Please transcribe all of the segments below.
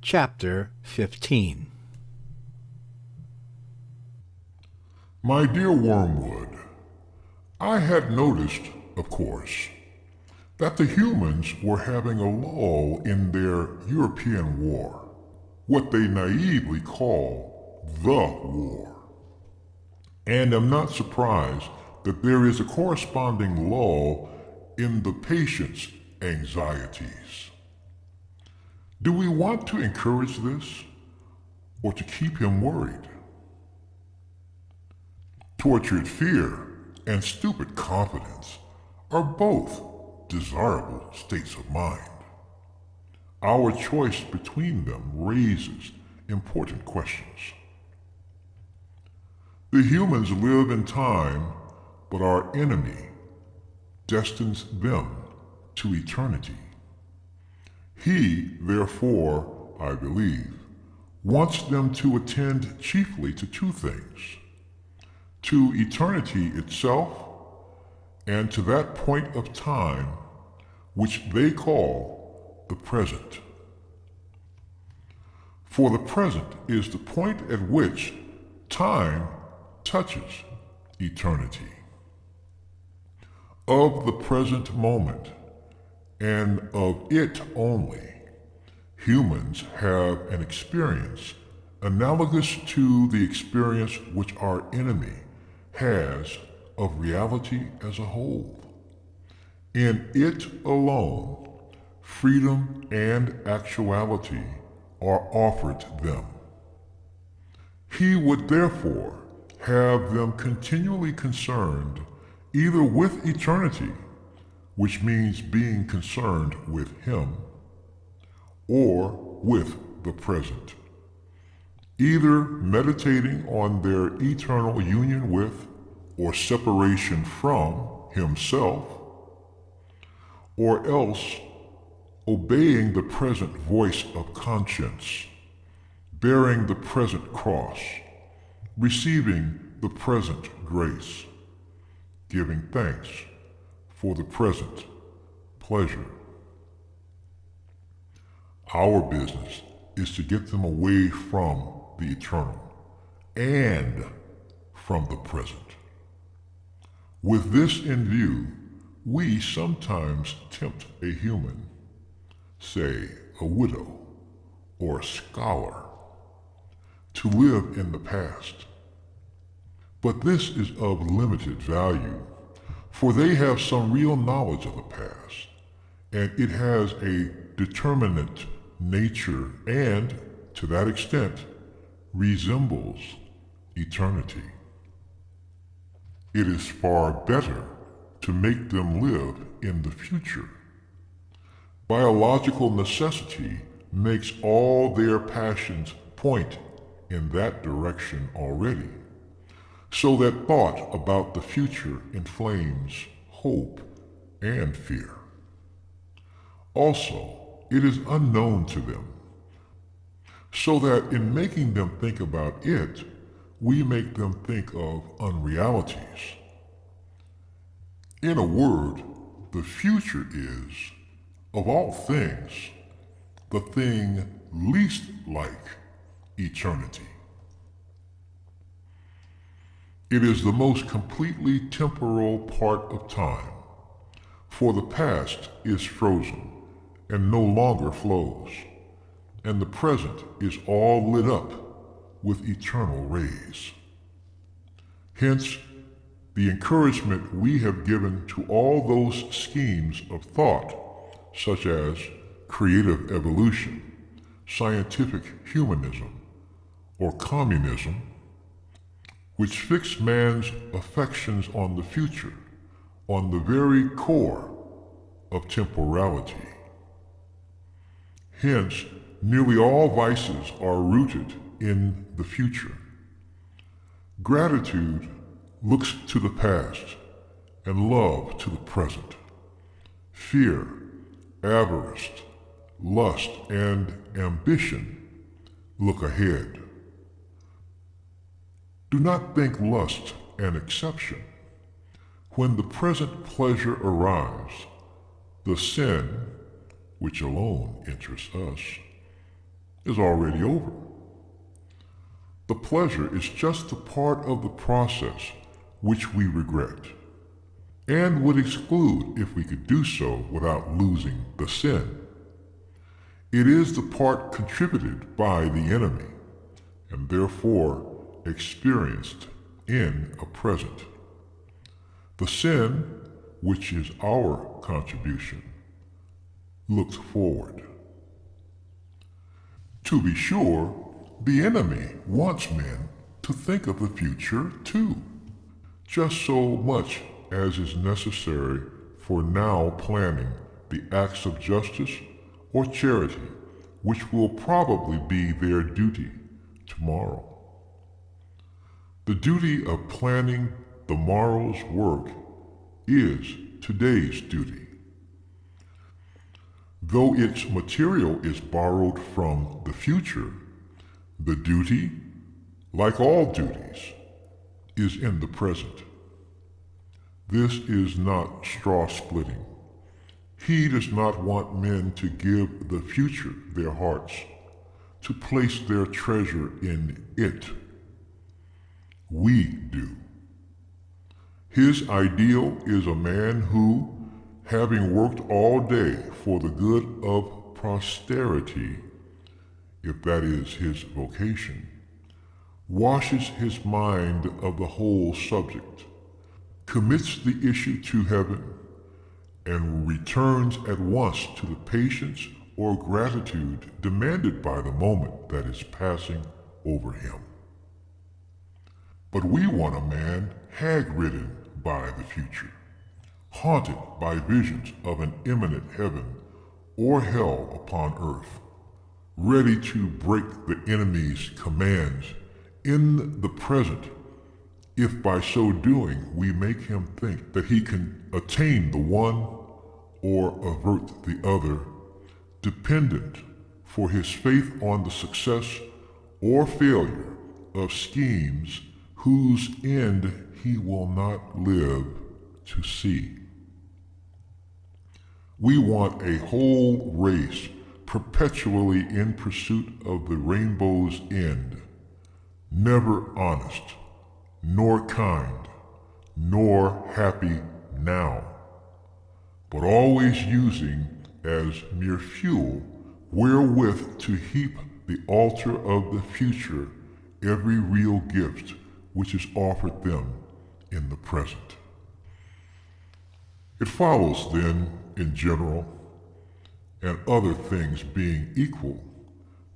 Chapter 15. My dear Wormwood, I had noticed, of course, that the humans were having a lull in their European war, what they naively call the war. And am not surprised that there is a corresponding lull in the patient's anxieties. Do we want to encourage this, or to keep him worried? Tortured fear and stupid confidence are both desirable states of mind. Our choice between them raises important questions. The humans live in time, but our enemy destines them to eternity. He, therefore, I believe, wants them to attend chiefly to two things: to eternity itself, and to that point of time which they call the present. For the present is the point at which time touches eternity. Of the present moment, and of it only, humans have an experience analogous to the experience which our enemy has of reality as a whole. In it alone, freedom and actuality are offered them. He would therefore have them continually concerned either with eternity, which means being concerned with him, or with the present, either meditating on their eternal union with or separation from himself, or else obeying the present voice of conscience, bearing the present cross, receiving the present grace, giving thanks for the present pleasure. Our business is to get them away from the eternal and from the present. With this in view, we sometimes tempt a human, say a widow or a scholar, to live in the past. But this is of limited value, for they have some real knowledge of the past, and it has a determinate nature and, to that extent, resembles eternity. It is far better to make them live in the future. Biological necessity makes all their passions point in that direction already, so that thought about the future inflames hope and fear. Also, it is unknown to them, so that in making them think about it, we make them think of unrealities. In a word, the future is, of all things, the thing least like eternity. It is the most completely temporal part of time, for the past is frozen and no longer flows, and the present is all lit up with eternal rays. Hence, the encouragement we have given to all those schemes of thought, such as creative evolution, scientific humanism, or communism, which fix man's affections on the future, on the very core of temporality. Hence, nearly all vices are rooted in the future. Gratitude looks to the past, and love to the present. Fear, avarice, lust, and ambition look ahead. Do not think lust an exception. When the present pleasure arrives, the sin, which alone interests us, is already over. The pleasure is just a part of the process which we regret, and would exclude if we could do so without losing the sin. It is the part contributed by the enemy, and therefore experienced in a present. The sin, which is our contribution, looks forward. To be sure, the enemy wants men to think of the future too, just so much as is necessary for now planning the acts of justice or charity which will probably be their duty tomorrow. The duty of planning the morrow's work is today's duty. Though its material is borrowed from the future, the duty, like all duties, is in the present. This is not straw splitting. He does not want men to give the future their hearts, to place their treasure in it. We do. His ideal is a man who, having worked all day for the good of posterity, if that is his vocation, washes his mind of the whole subject, commits the issue to heaven, and returns at once to the patience or gratitude demanded by the moment that is passing over him. But we want a man hag-ridden by the future, haunted by visions of an imminent heaven or hell upon earth, ready to break the enemy's commands in the present, if by so doing we make him think that he can attain the one or avert the other, dependent for his faith on the success or failure of schemes whose end he will not live to see. We want a whole race perpetually in pursuit of the rainbow's end, never honest, nor kind, nor happy now, but always using as mere fuel wherewith to heap the altar of the future every real gift which is offered them in the present. It follows then, in general, and other things being equal,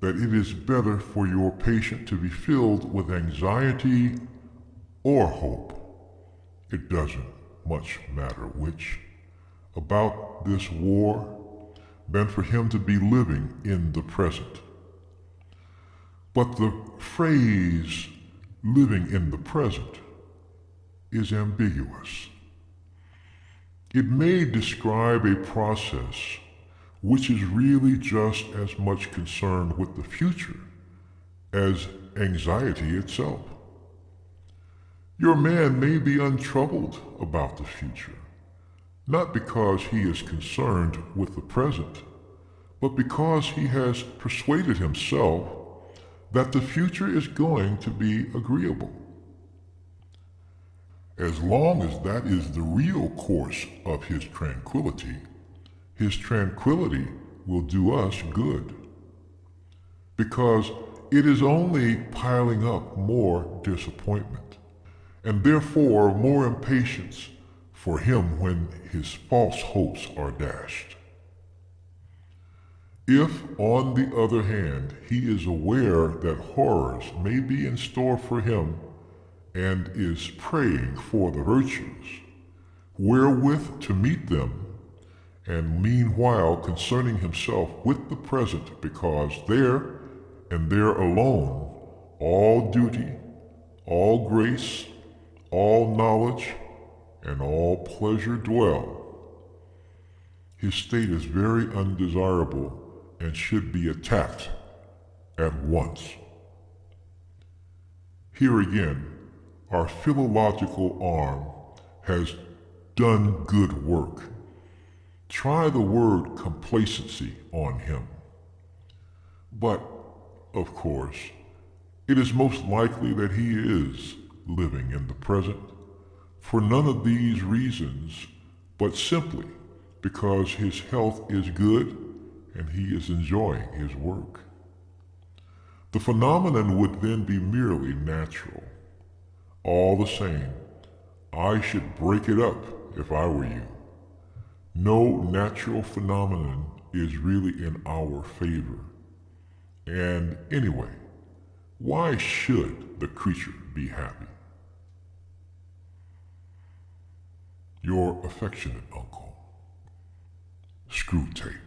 that it is better for your patient to be filled with anxiety or hope, it doesn't much matter which, about this war, than for him to be living in the present. But the phrase living in the present is ambiguous. It may describe a process which is really just as much concerned with the future as anxiety itself. Your man may be untroubled about the future, not because he is concerned with the present, but because he has persuaded himself that the future is going to be agreeable. As long as that is the real course of his tranquility will do us good, because it is only piling up more disappointment, and therefore more impatience for him when his false hopes are dashed. If, on the other hand, he is aware that horrors may be in store for him and is praying for the virtues, wherewith to meet them, and meanwhile concerning himself with the present, because there, and there alone, all duty, all grace, all knowledge, and all pleasure dwell, his state is very undesirable and should be attacked at once. Here again, our philological arm has done good work. Try the word complacency on him. But of course, it is most likely that he is living in the present for none of these reasons, but simply because his health is good and he is enjoying his work. The phenomenon would then be merely natural. All the same, I should break it up if I were you. No natural phenomenon is really in our favor. And anyway, why should the creature be happy? Your affectionate uncle, Screwtape.